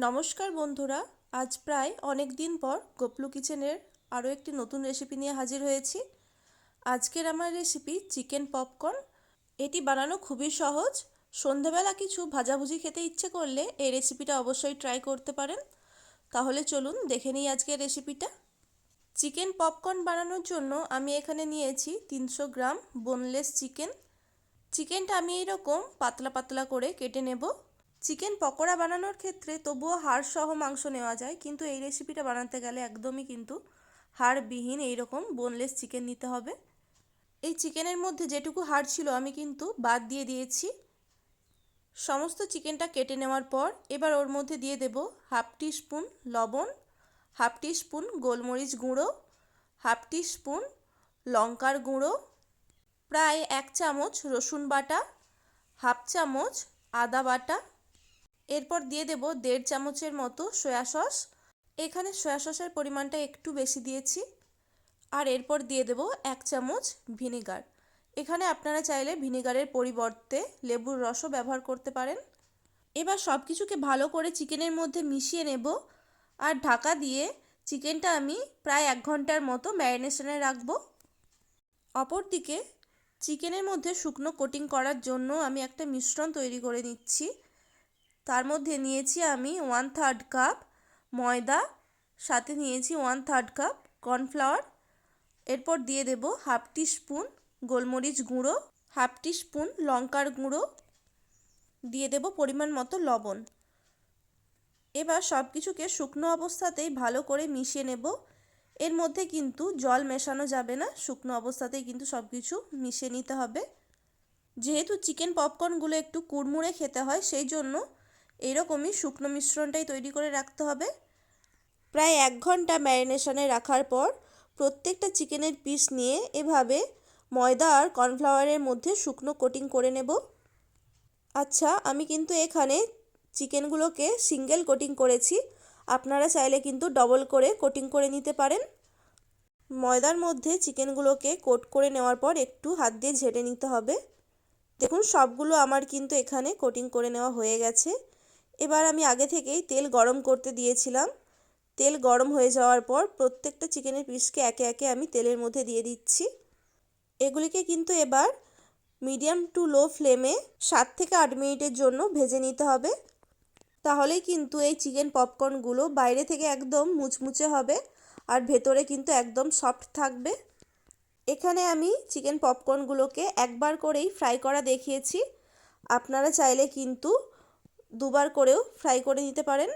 নমস্কার বন্ধুরা, আজ প্রায় অনেক দিন পর গোপলু কিচেনের আরও একটি নতুন রেসিপি নিয়ে হাজির হয়েছি। আজকের আমার রেসিপি চিকেন পপকর্ন। এটি বানানো খুবই সহজ। সন্ধেবেলা কিছু ভাজাভুজি খেতে ইচ্ছে করলে এই রেসিপিটা অবশ্যই ট্রাই করতে পারেন। তাহলে চলুন দেখে নিই আজকের রেসিপিটা। চিকেন পপকর্ন বানানোর জন্য আমি এখানে নিয়েছি 300 গ্রাম বোনলেস চিকেন। চিকেনটা আমি এইরকম পাতলা পাতলা করে কেটে নেব। চিকেন পকোড়া বানানোর ক্ষেত্রে তবুও হাড় সহ মাংস নেওয়া যায়, কিন্তু এই রেসিপিটা বানাতে গেলে একদমই কিন্তু হাড়বিহীন এইরকম বোনলেস চিকেন নিতে হবে। এই চিকেনের মধ্যে যেটুকু হাড় ছিল আমি কিন্তু বাদ দিয়ে দিয়েছি। সমস্ত চিকেনটা কেটে নেওয়ার পর এবার ওর মধ্যে দিয়ে দেব হাফ টিস্পুন লবণ, হাফ টিস্পুন গোলমরিচ গুঁড়ো, হাফ টিস্পুন লঙ্কার গুঁড়ো, প্রায় 1 চামচ রসুন বাটা, হাফ চামচ আদা বাটা। এরপর দিয়ে দেব 1.5 চামচের মতো সয়া সস। এখানে সয়া সসের পরিমাণটা একটু বেশি দিয়েছি। আর এরপর দিয়ে দেব 1 চামচ ভিনেগার। এখানে আপনারা চাইলে ভিনেগারের পরিবর্তে লেবুর রসও ব্যবহার করতে পারেন। এবার সব কিছুকে ভালো করে চিকেনের মধ্যে মিশিয়ে নেব আর ঢাকা দিয়ে চিকেনটা আমি প্রায় 1 ঘন্টার মতো ম্যারিনেশনে রাখবো। অপরদিকে চিকেনের মধ্যে শুকনো কোটিং করার জন্য আমি একটা মিশ্রণ তৈরি করে নিচ্ছি। তার মধ্যে নিয়েছি আমি 1/3 কাপ ময়দা, সাথে নিয়েছি 1/3 কাপ কর্নফ্লাওয়ার। এরপর দিয়ে দেব হাফ টিস্পুন গোলমরিচ গুঁড়ো, হাফ টিস্পুন লঙ্কার গুঁড়ো, দিয়ে দেব পরিমাণ মতো লবণ। এবার সব কিছুকে শুকনো অবস্থাতেই ভালো করে মিশিয়ে নেব। এর মধ্যে কিন্তু জল মেশানো যাবে না, শুকনো অবস্থাতেই কিন্তু সব কিছু মিশিয়ে নিতে হবে। যেহেতু চিকেন পপকর্নগুলো একটু কুড়মুড়ে খেতে হয়, সেই জন্য এইরকমই শুকনো মিশ্রণটাই তৈরি করে রাখতে হবে। প্রায় 1 ঘন্টা ম্যারিনেশনে রাখার পর প্রত্যেকটা চিকেনের পিস নিয়ে এভাবে ময়দা আর কর্নফ্লাওয়ারের মধ্যে শুকনো কোটিং করে নেব। আচ্ছা, আমি কিন্তু এখানে চিকেনগুলোকে সিঙ্গেল কোটিং করেছি, আপনারা চাইলে কিন্তু ডবল করে কোটিং করে নিতে পারেন। ময়দার মধ্যে চিকেনগুলোকে কোট করে নেওয়ার পর একটু হাত দিয়ে ঝেড়ে নিতে হবে। দেখুন, সবগুলো আমার কিন্তু এখানে কোটিং করে নেওয়া হয়ে গেছে। এবার আমি আগে থেকেই তেল গরম করতে দিয়েছিলাম। তেল গরম হয়ে যাওয়ার পর প্রত্যেকটা চিকেনের পিসকে একে একে আমি তেলের মধ্যে দিয়ে দিচ্ছি। এগুলিকে কিন্তু এবার মিডিয়াম টু লো ফ্লেমে 7 থেকে 8 মিনিটের জন্য ভেজে নিতে হবে। তাহলেই কিন্তু এই চিকেন পপকর্নগুলো বাইরে থেকে একদম মুচমুচে হবে আর ভেতরে কিন্তু একদম সফট থাকবে। এখানে আমি চিকেন পপকর্নগুলোকে একবার করেই ফ্রাই করা দেখিয়েছি, আপনারা চাইলে কিন্তু দুবার করেও ফ্রাই করে নিতে পারেন।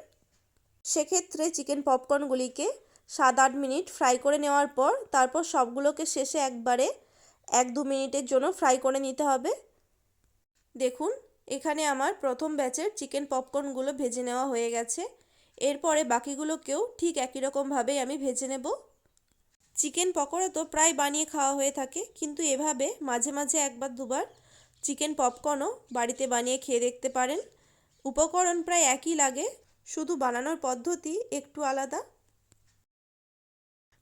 সেক্ষেত্রে চিকেন পপকর্নগুলিকে 7-8 মিনিট ফ্রাই করে নেওয়ার পর তারপর সবগুলোকে শেষে একবারে 1-2 মিনিটের জন্য ফ্রাই করে নিতে হবে। দেখুন, এখানে আমার প্রথম ব্যাচের চিকেন পপকর্নগুলো ভেজে নেওয়া হয়ে গেছে। এরপরে বাকিগুলোকেও ঠিক একই রকমভাবেই আমি ভেজে নেব। চিকেন পকোড়া তো প্রায় বানিয়ে খাওয়া হয়ে থাকে, কিন্তু এভাবে মাঝে মাঝে একবার দুবার চিকেন পপকর্নও বাড়িতে বানিয়ে খেয়ে দেখতে পারেন। উপকরণ প্রায় একই লাগে, শুধু বানানোর পদ্ধতি একটু আলাদা।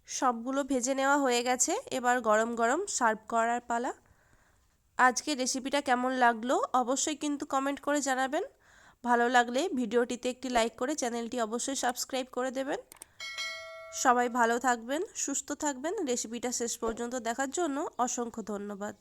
সবগুলো ভেজে নেওয়া হয়ে গেছে, এবার গরম গরম সার্ভ করার পালা। আজকের রেসিপিটা কেমন লাগলো অবশ্যই কিন্তু কমেন্ট করে জানাবেন। ভালো লাগলে ভিডিওটিতে একটি লাইক করে চ্যানেলটি অবশ্যই সাবস্ক্রাইব করে দেবেন। সবাই ভালো থাকবেন, সুস্থ থাকবেন। রেসিপিটা শেষ পর্যন্ত দেখার জন্য অসংখ্য ধন্যবাদ।